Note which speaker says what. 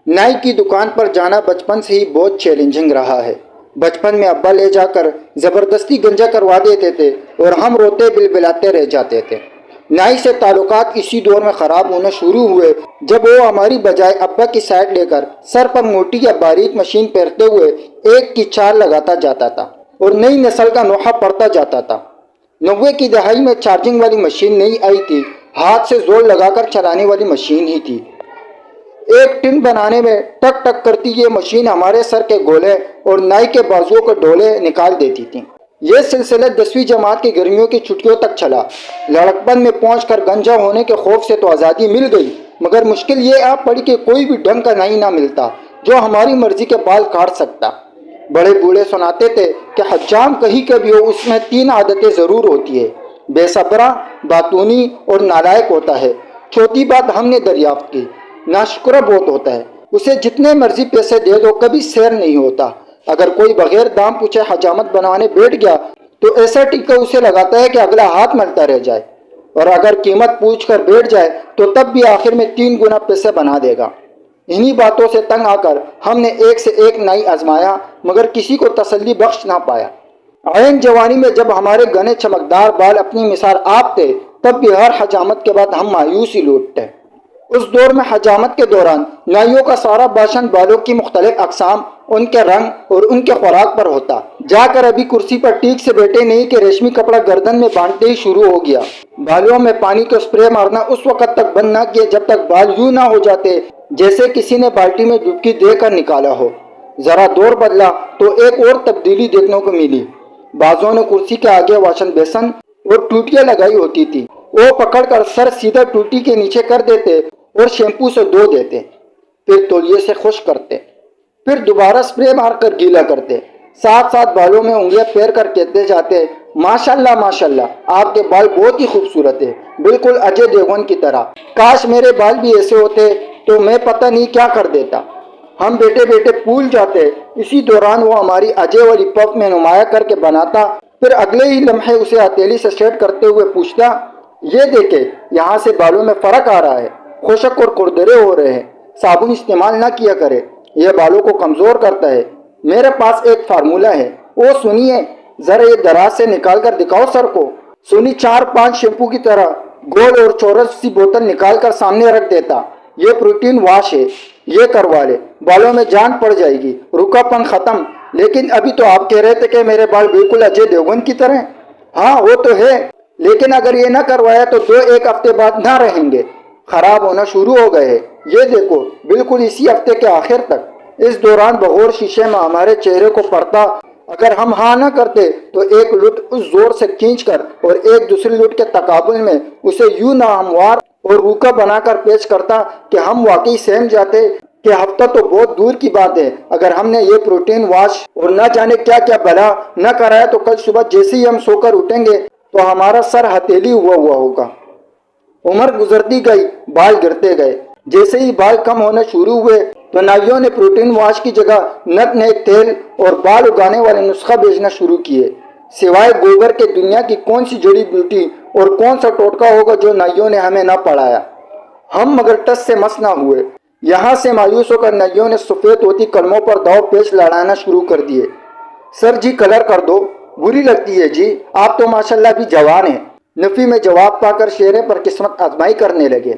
Speaker 1: نائی کی دکان پر جانا بچپن سے ہی بہت چیلنجنگ رہا ہے۔ بچپن میں ابا لے جا کر زبردستی گنجا کروا دیتے تھے اور ہم روتے بلبلاتے رہ جاتے تھے۔ نائی سے تعلقات اسی دور میں خراب ہونا شروع ہوئے جب وہ ہماری بجائے ابا کی سائڈ لے کر سر پر موٹی یا باریک مشین پھیرتے ہوئے ایک کی چار لگاتا جاتا تھا اور نئی نسل کا نوحہ پڑتا جاتا تھا۔ 90 کی دہائی میں چارجنگ والی مشین نہیں آئی تھی، ہاتھ سے زور لگا کر چلانے والی مشین ہی تھی۔ ایک ٹن بنانے میں ٹک ٹک کرتی یہ مشین ہمارے سر کے گولے اور نائی کے بازوؤں کے ڈولے نکال دیتی تھی۔ یہ سلسلہ 10ویں جماعت کی گرمیوں کی چھٹیوں تک چلا۔ لڑکپن میں پہنچ کر گنجا ہونے کے خوف سے تو آزادی مل گئی، مگر مشکل یہ آ پڑی کہ کوئی بھی ڈھنگ کا نائی نہ ملتا جو ہماری مرضی کے بال کاٹ سکتا۔ بڑے بوڑھے سناتے تھے کہ حجام کہیں کے بھی ہو، اس میں 3 عادتیں ضرور ہوتی ہے: بے صبرا، باتونی اور نالائق ہوتا ہے۔ چوتھی بات ہم نے دریافت کی: ناشکرا بہت ہوتا ہے، اسے جتنے مرضی پیسے دے دو کبھی سیر نہیں ہوتا۔ اگر کوئی بغیر دام پوچھے حجامت بنوانے بیٹھ گیا تو ایسا ٹکا اسے لگاتا ہے کہ اگلا ہاتھ ملتا رہ جائے، اور اگر قیمت پوچھ کر بیٹھ جائے تو تب بھی آخر میں 3 گنا پیسے بنا دے گا۔ انہی باتوں سے تنگ آ کر ہم نے ایک سے ایک نائی آزمایا، مگر کسی کو تسلی بخش نہ پایا۔ عین جوانی میں جب ہمارے گھنے چمکدار بال اپنی مثال آپ تھے، تب بھی ہر حجامت کے بعد ہم مایوس ہی لوٹتے۔ اس دور میں حجامت کے دوران نائیوں کا سارا باشن بالوں کی مختلف اقسام، ان کے رنگ اور ان کے خوراک پر ہوتا۔ جا کر ابھی کرسی پر ٹھیک سے بیٹھے نہیں کہ ریشمی کپڑا گردن میں باندھتے ہی شروع ہو گیا۔ بالوں میں پانی کا سپرے مارنا اس وقت تک بند نہ کیے جب تک بال یوں نہ ہو جاتے جیسے کسی نے بالٹی میں ڈبکی دے کر نکالا ہو۔ ذرا دور بدلا تو ایک اور تبدیلی دیکھنے کو ملی۔ بازوں نے کرسی کے آگے واشن بیسن اور ٹوٹیاں لگائی ہوتی تھی، وہ پکڑ کر سر سیدھا ٹوٹی کے نیچے کر دیتے اور شیمپو سے دھو دیتے، پھر تولیے سے خشک کرتے، پھر دوبارہ سپرے مار کر گیلا کرتے، ساتھ ساتھ بالوں میں انگلیاں پھیر کر کہتے جاتے: ماشاءاللہ ماشاءاللہ، آپ کے بال بہت ہی خوبصورت ہیں، بالکل اجے دیوگن کی طرح۔ کاش میرے بال بھی ایسے ہوتے تو میں پتہ نہیں کیا کر دیتا۔ ہم بیٹھے بیٹھے پھول جاتے۔ اسی دوران وہ ہماری اجے والی پف میں نمایاں کر کے بناتا، پھر اگلے ہی لمحے اسے ہتھیلی سے سیٹ کرتے ہوئے پوچھتا: یہ دیکھے، یہاں سے بالوں میں فرق آ رہا ہے، خشک اور کھردرے ہو رہے ہیں، صابن استعمال نہ کیا کرے، یہ بالوں کو کمزور کرتا ہے۔ میرے پاس ایک فارمولہ ہے، وہ سنیے، ذرا یہ دراز سے نکال کر دکھاؤ سر کو۔ سنی 4-5 شیمپو کی طرح گول اور چورس سی بوتل نکال کر سامنے رکھ دیتا: یہ پروٹین واش ہے، یہ کروا لے، بالوں میں جان پڑ جائے گی، رکا پن ختم۔ لیکن ابھی تو آپ کہہ رہے تھے کہ میرے بال بالکل اجے دیوگن کی طرح۔ ہاں وہ تو ہے، لیکن اگر یہ نہ کروایا تو 2-1 ہفتے بعد نہ رہیں گے، خراب ہونا شروع ہو گئے ہیں۔ یہ دیکھو، بالکل اسی ہفتے کے آخر تک۔ اس دوران بغور شیشے میں ہمارے چہرے کو پڑتا، اگر ہم ہاں نہ کرتے تو ایک لٹ اس زور سے کھینچ کر اور ایک دوسری لٹ کے تقابل میں اسے یوں ناہموار اور روکھا بنا کر پیش کرتا کہ ہم واقعی سہم جاتے کہ ہفتہ تو بہت دور کی بات ہے، اگر ہم نے یہ پروٹین واش اور نہ جانے کیا کیا بلا نہ کرایا تو کل صبح جیسے ہی ہم سو کر اٹھیں گے تو ہمارا سر ہتھیلی ہوا ہوگا۔ عمر گزرتی گئی، بال گرتے گئے۔ جیسے ہی بال کم ہونے شروع ہوئے تو نائیوں نے پروٹین واش کی جگہ نت نئے تیل اور بال اگانے والے نسخہ بیچنا شروع کیے۔ سوائے گوبر کے دنیا کی کون سی جڑی بوٹی اور کون سا ٹوٹکا ہوگا جو نائیوں نے ہمیں نہ پڑھایا۔ ہم مگر ٹس سے مس نہ ہوئے۔ یہاں سے مایوس ہو کر نائیوں نے سفید ہوتی قلموں پر داؤ پیچ لڑانا شروع کر دیے۔ سر جی کلر کر دو، بری لگتی ہے جی، آپ تو ماشاءاللہ بھی جوان ہیں۔ نفی میں جواب پا کر چہرے پر قسمت آزمائی کرنے لگے۔